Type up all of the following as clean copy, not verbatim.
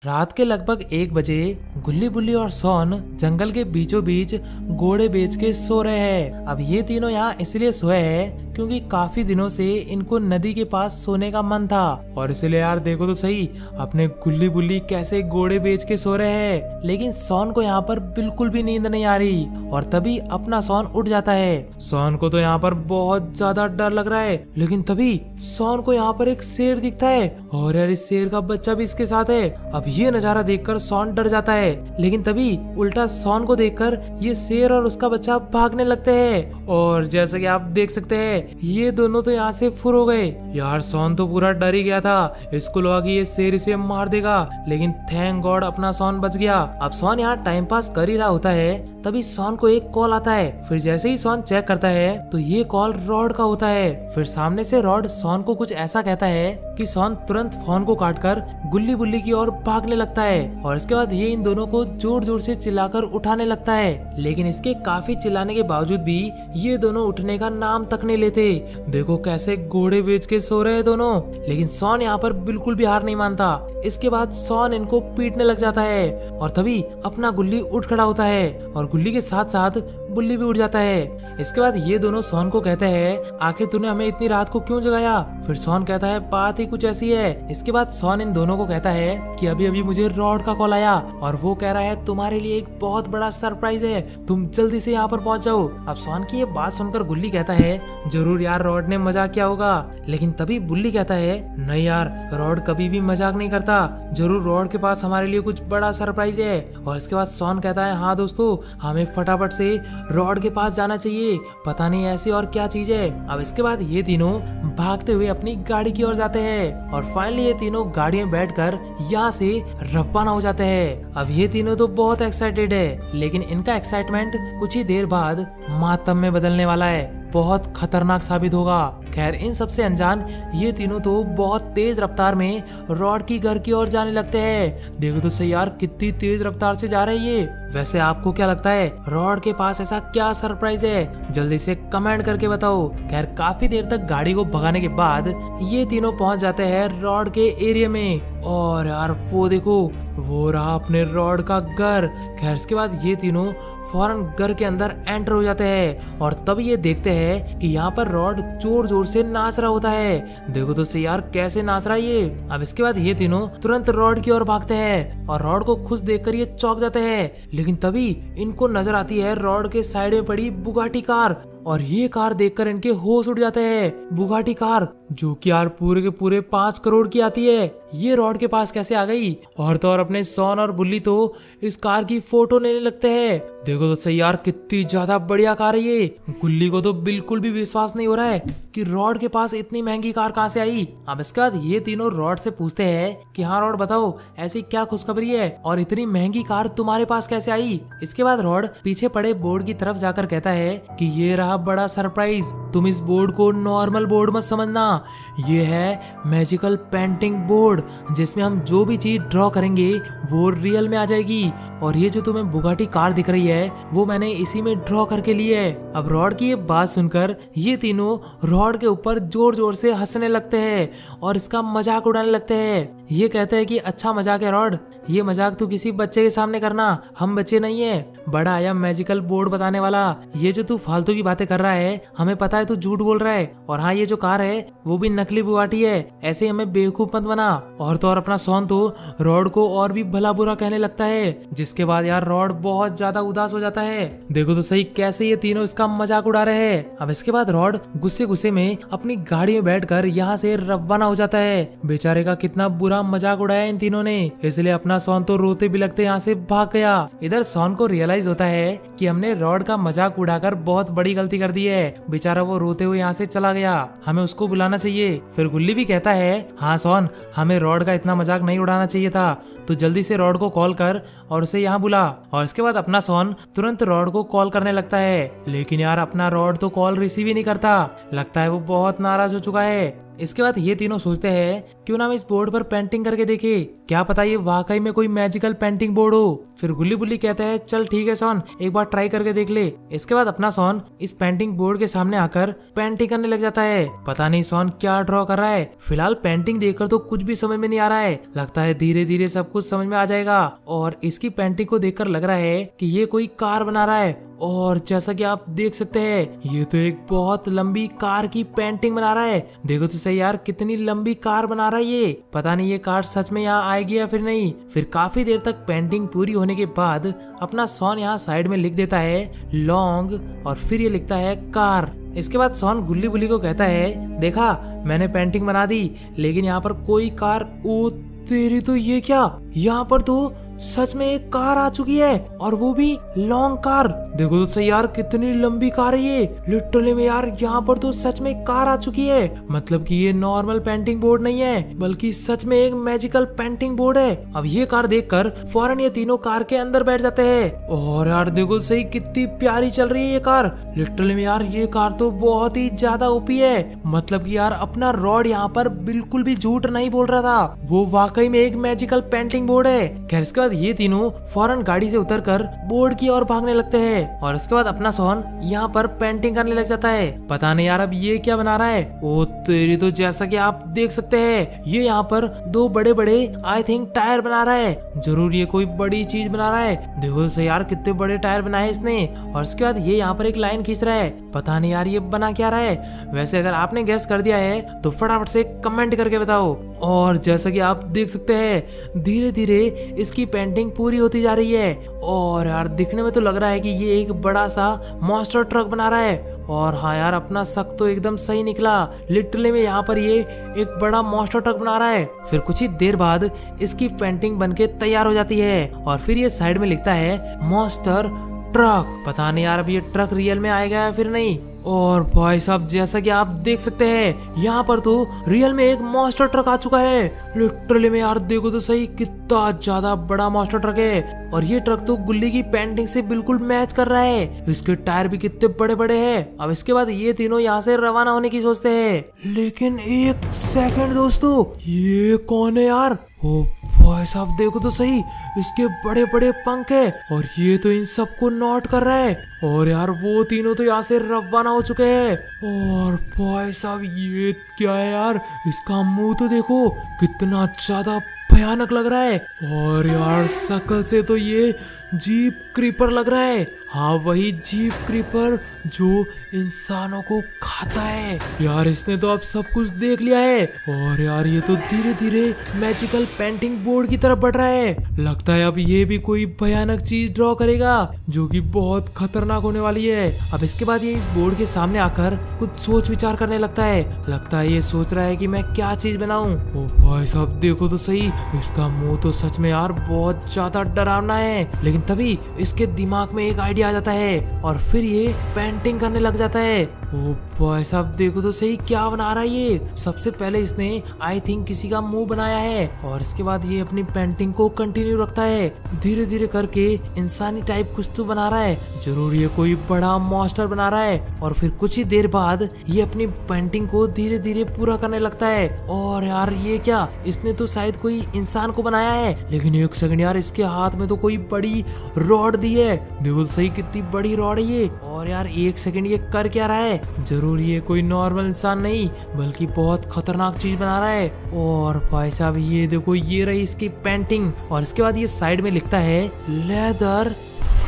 रात के लगभग 1 बजे गुल्ली बुल्ली और सोन जंगल के बीचों बीच घोड़े बेच के सो रहे हैं। अब ये तीनों यहाँ इसलिए सोए हैं क्योंकि काफी दिनों से इनको नदी के पास सोने का मन था। और इसलिए यार देखो तो सही, अपने गुल्ली बुल्ली कैसे घोड़े बेच के सो रहे हैं, लेकिन सोन को यहाँ पर बिल्कुल भी नींद नहीं आ रही। और तभी अपना सोन उठ जाता है। सोन को तो यहाँ पर बहुत ज्यादा डर लग रहा है, लेकिन तभी सोन को यहाँ पर एक शेर दिखता है और यार इस शेर का बच्चा भी इसके साथ है। अब ये नजारा देखकर सोन डर जाता है, लेकिन तभी उल्टा सोन को देखकर ये शेर और उसका बच्चा भागने लगते हैं। और जैसे कि आप देख सकते हैं, ये दोनों तो यहाँ से फुर हो गए। यार सोन तो पूरा डर ही गया था, इसको लगा कि ये शेर इसे मार देगा, लेकिन थैंक गॉड अपना सोन बच गया। अब सोन यहाँ टाइम पास कर ही रहा होता है, तभी सोन को एक कॉल आता है। फिर जैसे ही सोन चेक करता है तो ये कॉल रॉड का होता है। फिर सामने से रॉड सोन को कुछ ऐसा कहता है कि सोन तुरंत फोन को काटकर गुल्ली बुल्ली की ओर भागने लगता है। और इसके बाद ये इन दोनों को जोर जोर से चिल्लाकर उठाने लगता है, लेकिन इसके काफी चिल्लाने के बावजूद भी ये दोनों उठने का नाम तक नहीं लेते। देखो कैसे घोड़े बेच के सो रहे हैं दोनों, लेकिन सोन यहाँ पर बिल्कुल भी हार नहीं मानता। इसके बाद सोन इनको पीटने लग जाता है और तभी अपना गुल्ली उठ खड़ा होता है और गुल्ली के साथ साथ बुल्ली भी उठ जाता है। इसके बाद ये दोनों सोन को कहते हैं, आखिर तूने हमें इतनी रात को क्यों जगाया? फिर सोन कहता है, बात ही कुछ ऐसी है। इसके बाद सोन इन दोनों को कहता है कि अभी अभी मुझे रॉड का कॉल आया और वो कह रहा है तुम्हारे लिए एक बहुत बड़ा सरप्राइज है, तुम जल्दी से यहाँ पर पहुँच जाओ। अब सोन की ये बात सुनकर गुल्ली कहता है, जरूर यार रॉड ने मजाक किया होगा। लेकिन तभी बुल्ली कहता है, नहीं यार रॉड कभी भी मजाक नहीं करता, जरूर रॉड के पास हमारे लिए कुछ बड़ा सरप्राइज है। और इसके बाद सोन कहता है, हाँ दोस्तों हमें फटाफट से रॉड के पास जाना चाहिए, पता नहीं ऐसी और क्या चीज है। अब इसके बाद ये तीनों भागते हुए अपनी गाड़ी की ओर जाते हैं और फाइनली ये तीनों गाड़ी में बैठकर यहाँ से रवाना हो जाते हैं। अब ये तीनों तो बहुत एक्साइटेड है, लेकिन इनका एक्साइटमेंट कुछ ही देर बाद मातम में बदलने वाला है, बहुत खतरनाक साबित होगा। खैर इन सबसे अनजान ये तीनों तो बहुत तेज रफ्तार में रॉड की घर की ओर जाने लगते हैं। देखो तो सही यार कितनी तेज रफ्तार से जा रहे हैं ये। वैसे आपको क्या लगता है रॉड के पास ऐसा क्या सरप्राइज है? जल्दी से कमेंट करके बताओ। खैर काफी देर तक गाड़ी को भगाने के बाद ये तीनों पहुंच जाते हैं रॉड के एरिया में। और यार वो देखो, वो रहा अपने रॉड का घर। खैर इसके बाद ये तीनों फौरन घर के अंदर एंटर हो जाते हैं और तब ये देखते हैं कि यहाँ पर रॉड जोर जोर से नाच रहा होता है। देखो तो सही यार कैसे नाच रहा है ये। अब इसके बाद ये तीनों तुरंत रॉड की ओर भागते हैं और रॉड को खुश देखकर ये चौंक जाते हैं, लेकिन तभी इनको नजर आती है रॉड के साइड में पड़ी बुगाटी कार। और ये कार देखकर इनके होश उड़ जाते हैं। बुगाटी कार जो कि यार पूरे के पूरे 5 करोड़ की आती है, ये रॉड के पास कैसे आ गई? और तो और अपने सोन और बुल्ली तो इस कार की फोटो लेने लगते हैं। देखो तो सही यार कितनी ज्यादा बढ़िया कार है ये। गुल्ली को तो बिल्कुल भी विश्वास नहीं हो रहा है कि रॉड के पास इतनी महंगी कार कहाँ से आई। अब इसके बाद ये तीनों रॉड से पूछते हैं कि हाँ रॉड बताओ ऐसी क्या खुशखबरी है और इतनी महंगी कार तुम्हारे पास कैसे आई? इसके बाद रॉड पीछे पड़े बोर्ड की तरफ जाकर कहता है कि ये रहा बड़ा सरप्राइज, तुम इस बोर्ड को नॉर्मल बोर्ड मत समझना, ये है मैजिकल पेंटिंग बोर्ड, जिसमें हम जो भी चीज ड्रॉ करेंगे वो रियल में आ जाएगी। और ये जो तुम्हें बुगाटी कार दिख रही है वो मैंने इसी में ड्रॉ करके ली है। अब रॉड की ये बात सुनकर ये तीनों रॉड के ऊपर जोर जोर से हंसने लगते हैं और इसका मजाक उड़ाने लगते हैं। ये कहते हैं कि अच्छा मजाक है रॉड, ये मजाक तू किसी बच्चे के सामने करना, हम बच्चे नहीं है, बड़ा आया मैजिकल बोर्ड बताने वाला। ये जो तू फालतू की बातें कर रहा है हमें पता है तू झूठ बोल रहा है, और हाँ ये जो कार है वो भी नकली बुगाटी है, ऐसे ही हमें बेवकूफ मत बना। और तो और अपना सोन तो रॉड को और भी भला बुरा कहने लगता है, जिसके बाद यार रॉड बहुत ज्यादा उदास हो जाता है। देखो तो सही कैसे ये तीनों इसका मजाक उड़ा रहे हैं। अब इसके बाद रॉड गुस्से गुस्से में अपनी गाड़ी में बैठकर यहाँ से रवाना हो जाता है। बेचारे का कितना बुरा मजाक उड़ाया इन तीनों ने, इसलिए अपना सोन तो रोते बिलखते यहाँ से भाग गया। इधर सोन को रियलाइज होता है कि हमने रॉड का मजाक उड़ाकर बहुत बड़ी गलती कर दी है। बेचारा वो रोते हुए यहाँ से चला गया, हमें उसको बुलाना चाहिए। फिर गुल्ली भी कहता है, हाँ सोन हमें रॉड का इतना मजाक नहीं उड़ाना चाहिए था, तो जल्दी से रॉड को कॉल कर और उसे यहाँ बुला। और इसके बाद अपना सोन तुरंत रॉड को कॉल करने लगता है, लेकिन यार अपना रॉड तो कॉल रिसीव ही नहीं करता, लगता है वो बहुत नाराज हो चुका है। इसके बाद ये तीनों सोचते हैं क्यों ना हम इस बोर्ड पर पेंटिंग करके देखे, क्या पता ये वाकई में कोई मैजिकल पेंटिंग बोर्ड हो। फिर गुल्ली बुल्ली कहता है चल ठीक है सोन, एक बार ट्राई करके देख ले। इसके बाद अपना सोन इस पेंटिंग बोर्ड के सामने आकर पेंटिंग करने लग जाता है। पता नहीं सोन क्या ड्रॉ कर रहा है। फिलहाल पेंटिंग देखकर तो कुछ भी समझ में नहीं आ रहा है, लगता है धीरे धीरे सब कुछ समझ में आ जाएगा। और इसकी पेंटिंग को देखकर लग रहा है कि ये कोई कार बना रहा है। और जैसा कि आप देख सकते हैं ये तो एक बहुत लंबी कार की पेंटिंग बना रहा है। देखो तो सही यार, कितनी लंबी कार बना रहा है ये। पता नहीं ये कार सच में यहाँ आएगी या फिर नहीं। फिर काफी देर तक पेंटिंग पूरी होने के बाद अपना सोन यहाँ साइड में लिख देता है लॉन्ग और फिर ये लिखता है कार। इसके बाद सोन गुल्ली बुल्ली को कहता है देखा मैंने पेंटिंग बना दी, लेकिन यहाँ पर कोई कार। ओ तेरी तो ये क्या, यहाँ पर तो सच में एक कार आ चुकी है और वो भी लॉन्ग कार। देखो तो सही यार, कितनी लंबी कार है ये। लिटरली में यार यहाँ पर तो सच में कार आ चुकी है। मतलब कि ये नॉर्मल पेंटिंग बोर्ड नहीं है बल्कि सच में एक मैजिकल पेंटिंग बोर्ड है। अब ये कार देखकर फौरन ये तीनों कार के अंदर बैठ जाते हैं। और यार देखो सही कितनी प्यारी चल रही है ये कार। लिटरली में यार ये कार तो बहुत ही ज्यादा ओपी है। मतलब कि यार अपना रॉड यहाँ पर बिल्कुल भी झूठ नहीं बोल रहा था, वो वाकई में एक मैजिकल पेंटिंग बोर्ड है। खैर इसके बाद ये तीनों फौरन गाड़ी से उतरकर बोर्ड की ओर भागने लगते हैं। और इसके बाद अपना सोन यहाँ पर पेंटिंग करने लग जाता है। पता नहीं यार अब ये क्या बना रहा है। ओ तेरी तो जैसा कि आप देख सकते हैं ये यहाँ पर दो बड़े बड़े आई थिंक टायर बना रहा है। जरूर ये कोई बड़ी चीज बना रहा है। देखो तो सही यार कितने बड़े टायर बनाए इसने। और इसके बाद ये यहाँ पर एक लाइन खींच रहा है। पता नहीं यार ये बना क्या रहा है। वैसे अगर आपने गैस कर दिया है तो फटाफट से कमेंट करके बताओ। और जैसा कि आप देख सकते हैं धीरे धीरे इसकी पेंटिंग पूरी होती जा रही है। और यार दिखने में तो लग रहा है कि ये एक बड़ा सा मॉन्स्टर ट्रक बना रहा है। और हाँ यार अपना शक तो एकदम सही निकला। लिटरली में यहाँ पर ये एक बड़ा मॉन्स्टर ट्रक बना रहा है। फिर कुछ ही देर बाद इसकी पेंटिंग बनके तैयार हो जाती है। और फिर ये साइड में लिखता है मॉन्स्टर ट्रक। पता नहीं यार अब ये ट्रक रियल में आएगा या फिर नहीं। और भाई साहब जैसा कि आप देख सकते हैं यहाँ पर तो रियल में एक मॉन्स्टर ट्रक आ चुका है। लिटरली में यार देखो तो सही कितना ज्यादा बड़ा मॉन्स्टर ट्रक है। और ये ट्रक तो गुल्ली की पेंटिंग से बिल्कुल मैच कर रहा है। इसके टायर भी कितने बड़े बड़े हैं। अब इसके बाद ये तीनों यहाँ से रवाना होने की सोचते हैं। लेकिन एक सेकंड दोस्तों, ये कौन है यार। ओ भाई साहब देखो तो सही, इसके बड़े बड़े पंख है और ये तो इन सबको नोट कर रहा है। और यार वो तीनों तो यहाँ से रवाना हो चुके हैं। और भाई साहब ये क्या है यार, इसका मुंह तो देखो कितना ज्यादा भयानक लग रहा है। और यार शक्ल से तो ये जीप क्रीपर लग रहा है। हाँ वही जीप क्रीपर जो इंसानों को खाता है। यार इसने तो अब सब कुछ देख लिया है। और यार ये तो धीरे धीरे मैजिकल पेंटिंग बोर्ड की तरफ बढ़ रहा है। लगता है अब ये भी कोई भयानक चीज ड्रॉ करेगा जो कि बहुत खतरनाक होने वाली है। अब इसके बाद ये इस बोर्ड के सामने आकर कुछ सोच विचार करने लगता है। लगता है ये सोच रहा है कि मैं क्या चीज बनाऊं। ओ भाई साहब देखो तो सही, इसका मुंह तो सच में यार बहुत ज्यादा डरावना है। लेकिन तभी इसके दिमाग में एक आइडिया आ जाता है और फिर ये पेंटिंग करने लग जाता है। ओ भाई साहब देखो तो सही क्या बना रहा है ये। सबसे पहले इसने आई थिंक किसी का मुंह बनाया है और इसके बाद ये अपनी पेंटिंग को कंटिन्यू रखता है। धीरे धीरे करके इंसानी टाइप कुछ तो बना रहा है। जरूर ये कोई बड़ा मॉन्स्टर बना रहा है। और फिर कुछ ही देर बाद ये अपनी पेंटिंग को धीरे धीरे पूरा करने लगता है। और यार ये क्या, इसने तो शायद कोई इंसान को बनाया है। लेकिन एक सेकंड यार, इसके हाथ में तो कोई बड़ी रॉड दी है। देखो सही कितनी बड़ी रॉड है ये। और यार एक सेकंड, ये कर क्या रहा है। जरूर ये कोई नॉर्मल इंसान नहीं बल्कि बहुत खतरनाक चीज बना रहा है। और भाई साहब ये देखो, ये रही इसकी पेंटिंग। और इसके बाद ये साइड में लिखता है leather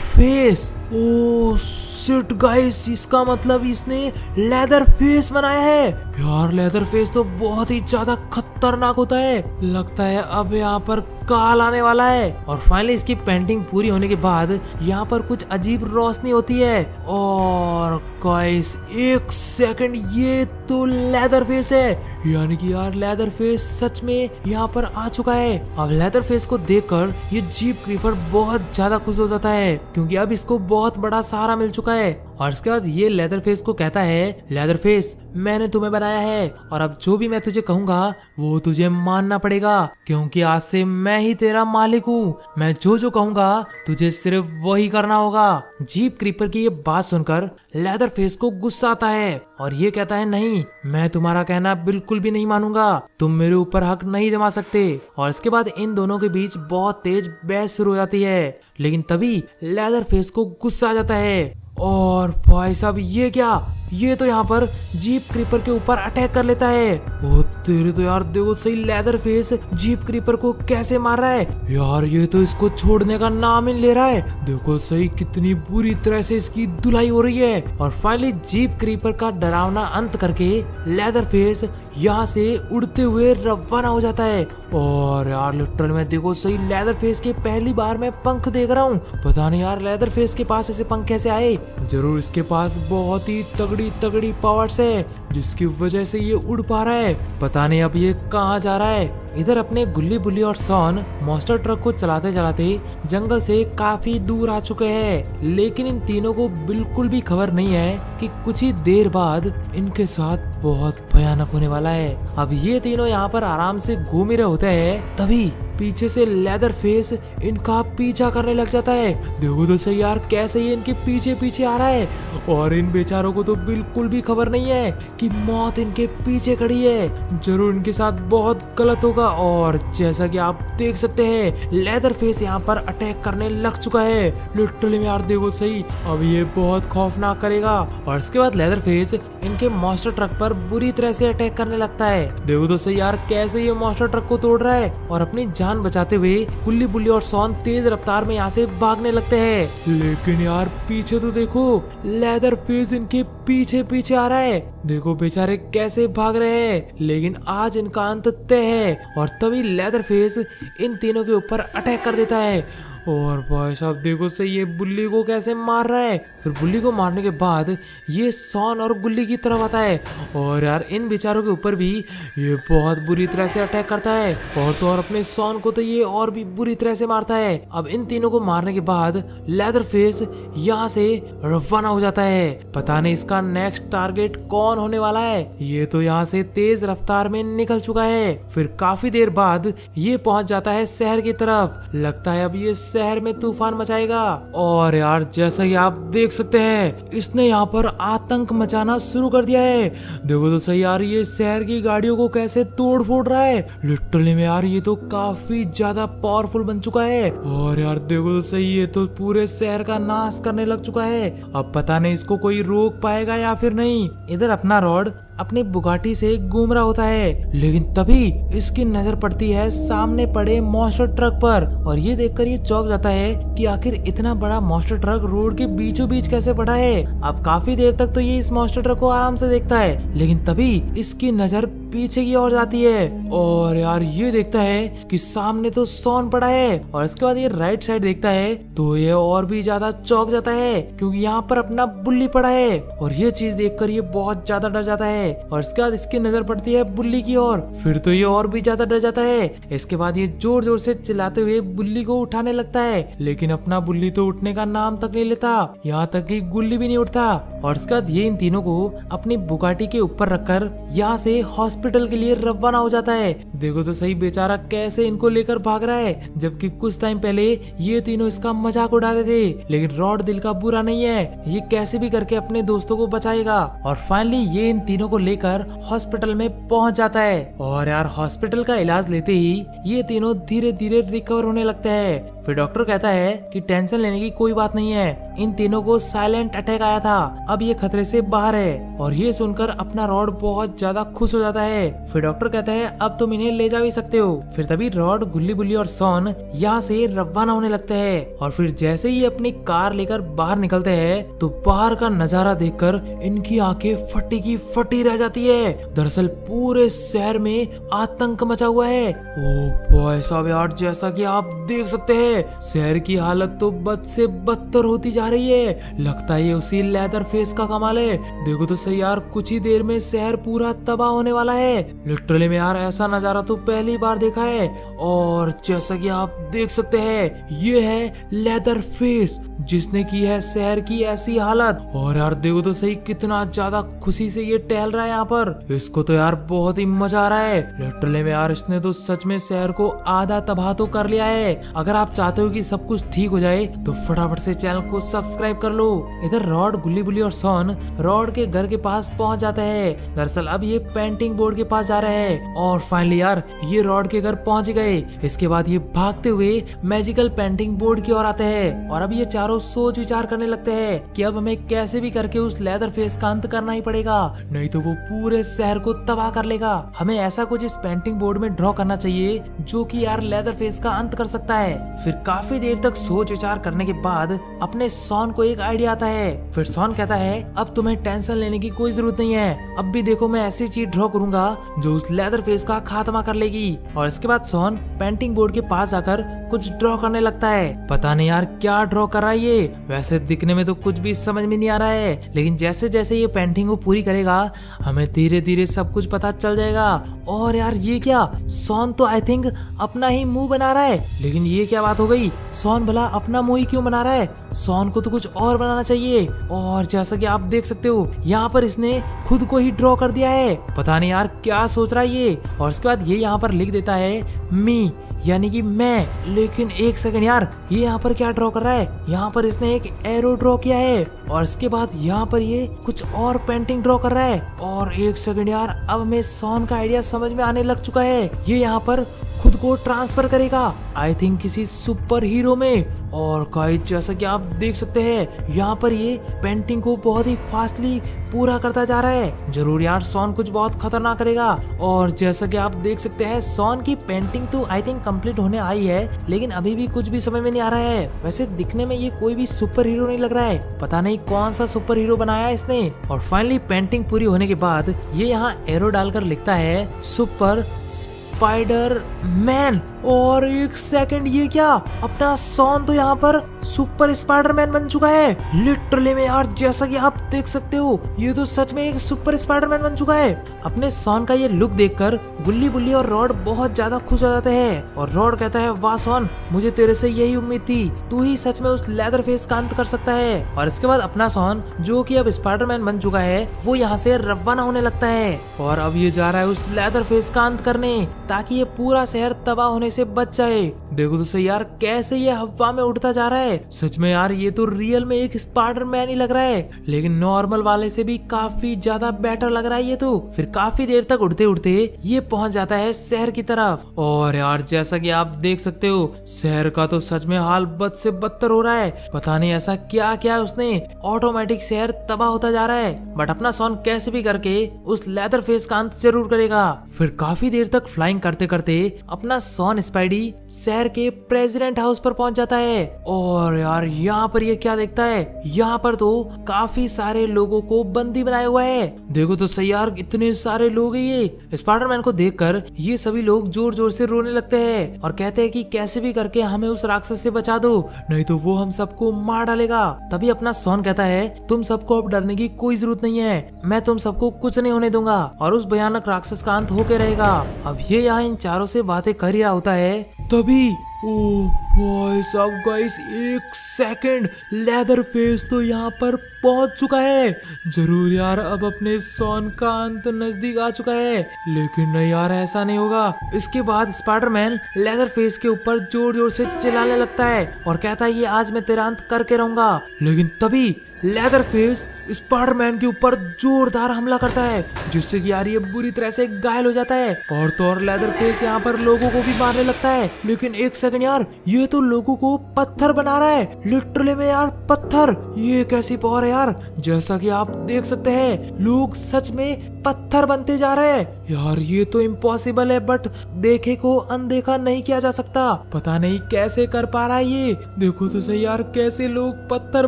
face. Oh shit guys, इसका मतलब इसने लेदर फेस बनाया है। यार लेदर फेस तो बहुत ही ज्यादा खतरनाक होता है। लगता है अब यहाँ पर काल आने वाला है। और फाइनली इसकी पेंटिंग पूरी होने के बाद यहाँ पर कुछ अजीब रोशनी होती है। और गाइस एक सेकंड, ये तो लेदर फेस है। यानी कि यार लेदर फेस सच में यहाँ पर आ चुका है। अब लेदर फेस को देखकर ये जीप क्रीपर बहुत ज्यादा खुश हो जाता है क्योंकि अब इसको बहुत बड़ा सहारा मिल चुका है। और उसके बाद ये लेदरफेस को कहता है, लेदरफेस मैंने तुम्हें बनाया है और अब जो भी मैं तुझे कहूंगा वो तुझे मानना पड़ेगा, क्योंकि आज से मैं ही तेरा मालिक हूँ। मैं जो जो कहूंगा तुझे सिर्फ वही करना होगा। जीप क्रीपर की ये बात सुनकर लेदरफेस को गुस्सा आता है और ये कहता है, नहीं, मैं तुम्हारा कहना बिल्कुल भी नहीं मानूंगा, तुम मेरे ऊपर हक नहीं जमा सकते। और इसके बाद इन दोनों के बीच बहुत तेज बहस शुरू हो जाती है, लेकिन तभी लेदरफेस को गुस्सा आ जाता है और भाई साहब ये क्या, ये तो यहाँ पर जीप क्रीपर के ऊपर अटैक कर लेता है। ओ तेरे तो यार देखो सही, लेदरफेस जीप क्रीपर को कैसे मार रहा है यार, ये तो इसको छोड़ने का नाम ही ले रहा है। देखो सही कितनी बुरी तरह से इसकी धुलाई हो रही है। और फाइनली जीप क्रीपर का डरावना अंत करके लेदरफेस यहाँ से उड़ते हुए रवाना हो जाता है। और यार लिटरल में देखो सही, लेदरफेस के पहली बार मैं पंख देख रहा हूँ। पता नहीं यार लेदरफेस के पास ऐसे पंख कैसे आए, जरूर इसके पास बहुत ही तगड़ी तगड़ी पावर्स है जिसकी वजह से ये उड़ पा रहा है। पता नहीं अब ये कहाँ जा रहा है। इधर अपने गुल्ली बुल्ली और सॉन मॉन्स्टर ट्रक को चलाते चलाते जंगल से काफी दूर आ चुके हैं, लेकिन इन तीनों को बिल्कुल भी खबर नहीं है कि कुछ ही देर बाद इनके साथ बहुत भयानक होने वाला है। अब ये तीनों यहाँ पर आराम से घूम ही रहे होते हैं, तभी पीछे से लेदरफेस इनका पीछा करने लग जाता है। देखो तो सही यार कैसे ये इनके पीछे पीछे आ रहा है और इन बेचारों को तो बिल्कुल भी खबर नहीं है कि मौत इनके पीछे खड़ी है। जरूर इनके साथ बहुत गलत होगा। और जैसा कि आप देख सकते हैं लेदरफेस यहाँ पर अटैक करने लग चुका है। लिटरली में यार देखो सही, अब ये बहुत खौफनाक करेगा। और इसके बाद लेदरफेस इनके मॉन्स्टर ट्रक पर बुरी तरह से अटैक करने लगता है। देखो तो सही यार कैसे ये मॉन्स्टर ट्रक को तोड़ रहा है और अपनी जान बचाते हुए गुल्ली बुल्ली और सॉन तेज रफ्तार में यहाँ से भागने लगते हैं। लेकिन यार पीछे तो देखो, लेदरफेस इनके पीछे पीछे आ रहा है। देखो बेचारे कैसे भाग रहे हैं, लेकिन आज इनका अंत तय है। और तभी लेदरफेस इन तीनों के ऊपर अटैक कर देता है। और भाई साहब देखो सही, ये बुल्ली को कैसे मार रहा है। फिर बुल्ली को मारने के बाद ये सॉन और गुल्ली की तरफ आता है और यार इन बेचारों के ऊपर भी ये बहुत बुरी तरह से अटैक करता है। और तो और अपने सॉन को तो ये और भी बुरी तरह से मारता है। अब इन तीनों को मारने के बाद लेदरफेस यहाँ से रवाना हो जाता है। पता नहीं इसका नेक्स्ट टारगेट कौन होने वाला है। ये तो यहाँ से तेज रफ्तार में निकल चुका है। फिर काफी देर बाद ये पहुंच जाता है शहर की तरफ। लगता है अब ये शहर में तूफान मचाएगा। और यार जैसा कि आप देख सकते हैं इसने यहाँ पर आतंक मचाना शुरू कर दिया है। देखो तो सही यार ये शहर की गाड़ियों को कैसे तोड़ फोड़ रहा है। लिटरली में यार ये तो काफी ज्यादा पावरफुल बन चुका है। और यार देखो तो सही, ये तो पूरे शहर का नाश करने लग चुका है। अब पता नहीं इसको कोई रोक पाएगा या फिर नहीं। इधर अपना रॉड अपनी बुगाटी से घूम रहा होता है, लेकिन तभी इसकी नजर पड़ती है सामने पड़े मॉन्स्टर ट्रक पर। और ये देखकर ये चौंक जाता है कि आखिर इतना बड़ा मॉन्स्टर ट्रक रोड के बीचों बीच कैसे पड़ा है। अब काफी देर तक तो ये इस मॉन्स्टर ट्रक को आराम से देखता है, लेकिन तभी इसकी नजर पीछे की ओर जाती है और यार ये देखता है कि सामने तो सॉन पड़ा है। और इसके बाद ये राइट साइड देखता है तो ये और भी ज्यादा चौंक जाता है, क्योंकि यहाँ पर अपना बुल्ली पड़ा है। और ये चीज देखकर ये बहुत ज्यादा डर जाता है। और इसके बाद इसकी नजर पड़ती है बुल्ली की ओर, फिर तो ये और भी ज्यादा डर जाता है। इसके बाद ये जोर जोर से चिल्लाते हुए बुल्ली को उठाने लगता है, लेकिन अपना बुल्ली तो उठने का नाम तक नहीं लेता, यहाँ तक कि गुल्ली भी नहीं उठता। और इसके बाद ये इन तीनों को अपनी बुगाटी के ऊपर रखकर यहाँ से हॉस्पिटल के लिए रवाना हो जाता है। देखो तो सही बेचारा कैसे इनको लेकर भाग रहा है, जबकि कुछ टाइम पहले ये तीनों इसका मजाक उड़ा रहे थे। लेकिन रॉड दिल का बुरा नहीं है, ये कैसे भी करके अपने दोस्तों को बचाएगा। और फाइनली ये इन तीनों को लेकर हॉस्पिटल में पहुंच जाता है। और यार हॉस्पिटल का इलाज लेते ही ये तीनों धीरे धीरे रिकवर होने लगते हैं। फिर डॉक्टर कहता है कि टेंशन लेने की कोई बात नहीं है, इन तीनों को साइलेंट अटैक आया था, अब ये खतरे से बाहर है। और ये सुनकर अपना रॉड बहुत ज्यादा खुश हो जाता है। फिर डॉक्टर कहता है अब तुम इन्हें ले जा भी सकते हो। फिर तभी रॉड, गुल्ली बुल्ली और सॉन यहाँ से रवाना होने लगते हैं। और फिर जैसे ही अपनी कार लेकर बाहर निकलते हैं तो बाहर का नजारा देखकर इनकी आंखें फटी की फटी रह जाती है। दरअसल पूरे शहर में आतंक मचा हुआ है। ओ भाई साहब यार जैसा कि आप देख सकते हैं है। शहर की हालत तो बद से बदतर होती जा रही है। लगता है ये उसी लेदर फेस का कमाल है। देखो तो सही यार, कुछ ही देर में शहर पूरा तबाह होने वाला है। लिटरली में यार ऐसा नजारा तो पहली बार देखा है। और जैसा कि आप देख सकते हैं, ये है लेदर फेस जिसने की है शहर की ऐसी हालत। और यार देखो तो सही, कितना ज्यादा खुशी से ये टहल रहा है यहाँ पर। इसको तो यार बहुत ही मजा आ रहा है। लिटरली में यार इसने तो सच में शहर को आधा तबाह तो कर लिया है। अगर आप चाहते हो कि सब कुछ ठीक हो जाए तो फटाफट से चैनल को सब्सक्राइब कर लो। इधर रॉड, गुल्ली बुल्ली और सॉन रॉड के घर के पास पहुंच जाते हैं। दरअसल अब ये पेंटिंग बोर्ड के पास जा रहे हैं और फाइनली यार ये रॉड के घर पहुंच गए। इसके बाद ये भागते हुए मैजिकल पेंटिंग बोर्ड की ओर आते हैं और अब ये चारों सोच विचार करने लगते हैं कि अब हमें कैसे भी करके उस लेदर फेस का अंत करना ही पड़ेगा, नहीं तो वो पूरे शहर को तबाह कर लेगा। हमें ऐसा कुछ इस पेंटिंग बोर्ड में ड्रॉ करना चाहिए जो कि यार लेदर फेस का अंत कर सकता है। फिर काफी देर तक सोच विचार करने के बाद अपने सॉन को एक आइडिया आता है। फिर सॉन कहता है अब तुम्हें टेंशन लेने की कोई जरूरत नहीं है, अब भी देखो मैं ऐसी चीज ड्रॉ करूंगा जो उस लेदर फेस का खात्मा कर लेगी। और इसके बाद सॉन पेंटिंग बोर्ड के पास जाकर कुछ ड्रॉ करने लगता है। पता नहीं यार क्या ड्रॉ कर रहा है ये, वैसे दिखने में तो कुछ भी समझ में नहीं आ रहा है, लेकिन जैसे जैसे ये पेंटिंग को पूरी करेगा हमें धीरे धीरे सब कुछ पता चल जाएगा। और यार ये क्या, सॉन तो आई थिंक अपना ही मुंह बना रहा है, लेकिन ये क्या बात हो गई, सॉन भला अपना मुंह ही क्यों बना रहा है? सॉन को तो कुछ और बनाना चाहिए। और जैसा कि आप देख सकते हो यहाँ पर इसने खुद को ही ड्रॉ कर दिया है। पता नहीं यार क्या सोच रहा है ये। और उसके बाद ये यहाँ पर लिख देता है मी, यानी कि मैं। लेकिन एक सेकंड यार, ये यहाँ पर क्या ड्रॉ कर रहा है? यहाँ पर इसने एक एरो ड्रॉ किया है और इसके बाद यहाँ पर ये कुछ और पेंटिंग ड्रॉ कर रहा है। और एक सेकंड यार, अब हमें सॉन का आइडिया समझ में आने लग चुका है। ये यहाँ पर खुद को ट्रांसफर करेगा आई थिंक किसी सुपर हीरो में। और गाइस जैसा कि आप देख सकते हैं यहाँ पर ये पेंटिंग को बहुत ही फास्टली पूरा करता जा रहा है। जरूर यार सॉन कुछ बहुत खतरनाक करेगा। और जैसा कि आप देख सकते हैं सॉन की पेंटिंग तो आई थिंक कंप्लीट होने आई है, लेकिन अभी भी कुछ भी समझ में नहीं आ रहा है। वैसे दिखने में ये कोई भी सुपर हीरो नहीं लग रहा है, पता नहीं कौन सा सुपर हीरो बनाया है इसने। और फाइनली पेंटिंग पूरी होने के बाद ये यहाँ एरो डालकर लिखता है सुपर स्पाइडर मैन। और एक सेकंड, ये क्या, अपना सॉन तो यहाँ पर सुपर स्पाइडरमैन बन चुका है। लिटरली में यार जैसा कि आप देख सकते हो ये तो सच में एक सुपर स्पाइडरमैन बन चुका है। अपने सॉन का ये लुक देखकर गुल्ली बुल्ली और रॉड बहुत ज्यादा खुश हो जाते हैं। और रॉड कहता है वाह सॉन, मुझे तेरे से यही उम्मीद थी, तू ही सच में उस लेदर फेस का अंत कर सकता है। और इसके बाद अपना सॉन जो कि अब स्पाइडरमैन बन चुका है वो यहाँ से रवाना होने लगता है और अब ये जा रहा है उस लेदर फेस का अंत करने, ताकि ये पूरा शहर तबाह होने से बच जाए। देखो तो सही यार कैसे ये हवा में उड़ता जा रहा है। सच में यार ये तो रियल में एक स्पाइडरमैन ही लग रहा है, लेकिन नॉर्मल वाले से भी काफी ज्यादा बेटर लग रहा है ये तो। फिर काफी देर तक उड़ते उड़ते ये पहुंच जाता है शहर की तरफ। और यार जैसा कि आप देख सकते हो शहर का तो सच में हाल बद से बदतर हो रहा है। पता नहीं ऐसा क्या क्या उसने, ऑटोमेटिक शहर तबाह होता जा रहा है। बट अपना सॉन कैसे भी करके उस लेदर फेस का अंत जरूर करेगा। फिर काफी देर तक फ्लाइंग करते करते अपना सॉन स्पाइडी शहर के प्रेसिडेंट हाउस पर पहुंच जाता है। और यार यहाँ पर ये क्या देखता है, यहाँ पर तो काफी सारे लोगों को बंदी बनाया हुआ है। देखो तो सही यार इतने सारे लोग हैं ये। स्पाइडरमैन को देखकर ये सभी लोग जोर जोर से रोने लगते हैं और कहते हैं कि कैसे भी करके हमें उस राक्षस से बचा दो, नहीं तो वो हम सबको मार डालेगा। तभी अपना सॉन कहता है तुम सबको अब डरने की कोई जरूरत नहीं है, मैं तुम सबको कुछ नहीं होने दूंगा और उस भयानक राक्षस का अंत होके रहेगा। अब ये यहाँ इन चारों से बातें कर ही रहा होता है तभी ओह भाई साहब गाइस एक सेकंड, लेदर फेस तो यहाँ पर पहुंच चुका है। जरूर यार अब अपने सॉन का अंत नजदीक आ चुका है, लेकिन नहीं यार ऐसा नहीं होगा। इसके बाद स्पाइडरमैन लेदर फेस के ऊपर जोर जोर से चिल्लाने लगता है और कहता है ये आज मैं तेरा अंत करके रहूंगा। लेकिन तभी लेदर फेस स्पाइडरमैन के ऊपर जोरदार हमला करता है, जिससे कि यार ये बुरी तरह से घायल हो जाता है। और तो और लेदर फेस यहाँ पर लोगों को भी मारने लगता है। लेकिन एक सेकंड यार, ये तो लोगों को पत्थर बना रहा है, लिटरली में यार पत्थर। ये कैसी पावर है यार, जैसा कि आप देख सकते हैं लोग सच में पत्थर बनते जा रहे हैं। यार ये तो इम्पॉसिबल है, बट देखे को अनदेखा नहीं किया जा सकता। पता नहीं कैसे कर पा रहा है ये। देखो तो सही यार कैसे लोग पत्थर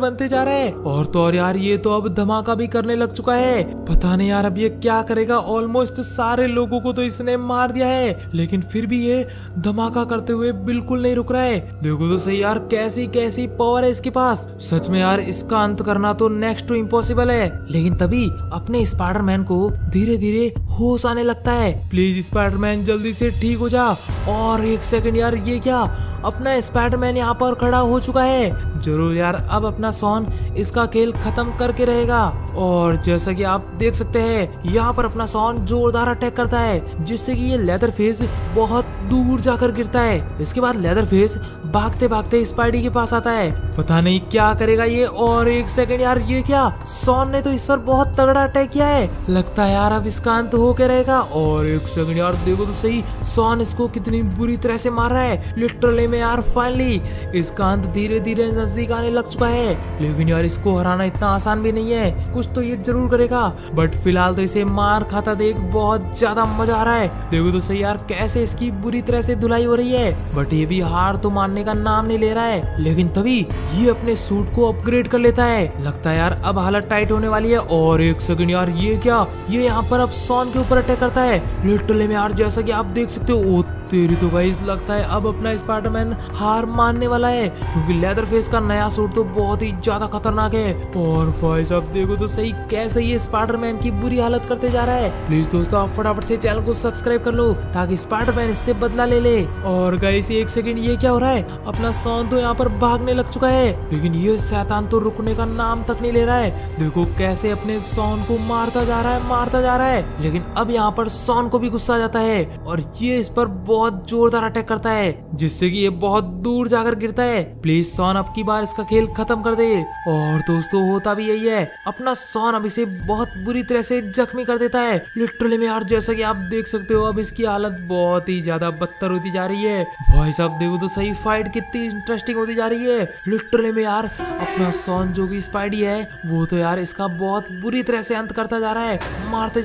बनते जा रहे हैं। और तो और यार ये तो अब धमाका भी करने लग चुका है। पता नहीं यार अब ये क्या करेगा। ऑलमोस्ट सारे लोगों को तो इसने मार दिया है, लेकिन फिर भी ये धमाका करते हुए बिल्कुल नहीं रुक रहा है। देखो तो सही यार कैसी कैसी पावर है इसके पास। सच में यार इसका अंत करना तो नेक्स्ट टू इम्पॉसिबल है। लेकिन तभी अपने स्पाइडरमैन को धीरे धीरे होश आने लगता है। प्लीज स्पाइडरमैन जल्दी से ठीक हो जा। और एक सेकंड यार, ये क्या, अपना स्पाइडरमैन यहाँ पर खड़ा हो चुका है। जरूर यार अब अपना सॉन इसका खेल खत्म करके रहेगा। और जैसा कि आप देख सकते हैं यहाँ पर अपना सॉन जोरदार अटैक करता है, जिससे कि ये लेदरफेस बहुत दूर जाकर गिरता है। इसके बाद लेदरफेस भागते भागते स्पाइडी के पास आता है। पता नहीं क्या करेगा ये। और एक सेकंड यार, ये क्या, सॉन ने तो इस पर बहुत तगड़ा अटैक किया है। लगता है यार अब इसका अंत होके रहेगा। और एक सेकंड यार, देखो तो सही सॉन इसको कितनी बुरी तरह से मार रहा है। लिटरली में यार फाइनली इसका अंत धीरे धीरे नजदीक आने लग चुका है। लेकिन यार इसको हराना इतना आसान भी नहीं है, कुछ तो ये जरूर करेगा। बट फिलहाल तो इसे मार खाता देख बहुत ज्यादा मजा आ रहा है। देखो तो सही यार कैसे इसकी बुरी तरह से धुलाई हो रही है। बट ये भी हार तो मानने का नाम नहीं ले रहा है। लेकिन तभी ये अपने सूट को अपग्रेड कर लेता है। लगता है यार अब हालत टाइट होने वाली है। और एक सेकंड यार, ये क्या, ये यहाँ पर अब सॉन के ऊपर अटैक करता है। लिटरली में यार जैसा कि आप देख सकते हो, ओ तेरी तो गाइस, लगता है अब अपना स्पाइडरमैन हार मानने वाला है, क्योंकि लेदरफेस का नया सूट तो बहुत ही ज्यादा खतरनाक है। और भाई साहब देखो तो सही कैसे ये स्पाइडरमैन की बुरी हालत करते जा रहा है। प्लीज दोस्तों आप फटाफट से चैनल को सब्सक्राइब कर लो ताकि स्पाइडरमैन इससे बदला ले ले। और गाइस एक सेकंड, ये क्या हो रहा है, अपना सॉन तो यहाँ पर भागने लग चुका है, लेकिन ये शैतान तो रुकने का नाम तक नहीं ले रहा है। देखो कैसे अपने सॉन को मारता जा रहा है, मारता जा रहा है। लेकिन अब यहाँ पर सॉन को भी गुस्सा आ जाता है और ये इस पर बहुत जोरदार अटैक करता है, जिससे कि ये बहुत दूर जाकर गिरता है। प्लीज सॉन अब की बार इसका खेल खत्म कर दे। और दोस्तों होता भी यही है, अपना सॉन अब इसे बहुत बुरी तरह से जख्मी कर देता है। लिटरली में यार जैसा कि आप देख सकते हो अब इसकी हालत बहुत ही ज्यादा बदतर होती जा रही है। भाई साहब देखो तो सही फाइट कितनी इंटरेस्टिंग होती जा रही है। लिटरली में यार अपना सॉन जो कि स्पाइडी है वो तो यार इसका बहुत बुरी तरह से अंत करता जा रहा है। मारते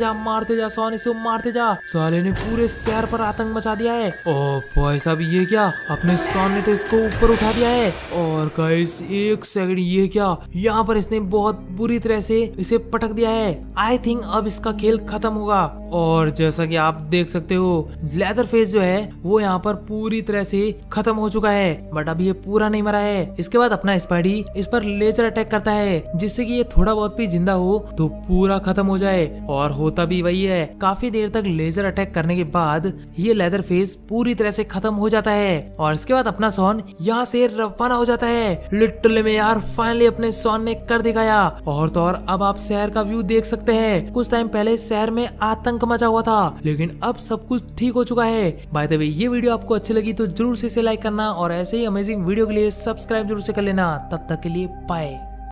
जा सॉन, इसे मारते जा। साले ने पूरे शहर पर आतंक मचा दिया है। ओ भाई साहब ये क्या, अपने सॉन ने तो इसको ऊपर उठा दिया है। और गाइस एक सेकंड, ये क्या, यहाँ पर इसने बहुत बुरी तरह से इसे पटक दिया है। आई थिंक अब इसका खेल खत्म होगा। और जैसा कि आप देख सकते हो लेदरफेस जो है वो यहाँ पर पूरी तरह से खत्म हो चुका है, बट अभी ये पूरा नहीं मरा है। इसके बाद अपना स्पाइडी इस पर लेजर अटैक करता है, जिससे कि ये थोड़ा बहुत भी जिंदा हो तो पूरा खत्म हो जाए। और होता भी वही है, काफी देर तक लेजर अटैक करने के बाद ये लेदरफेस पूरी तरह से खत्म हो जाता है। और इसके बाद अपना सॉन यहाँ से रवाना हो जाता है। लिटरली में यार फाइनली अपने सॉन ने कर दिखाया। और तो और अब आप शहर का व्यू देख सकते हैं। कुछ टाइम पहले शहर में आतंक मचा हुआ था, लेकिन अब सब कुछ ठीक हो चुका है। बाय द वे ये वीडियो आपको अच्छी लगी तो जरूर से इसे लाइक करना और ऐसे ही अमेजिंग वीडियो के लिए सब्सक्राइब जरूर से कर लेना। तब तक के लिए बाय।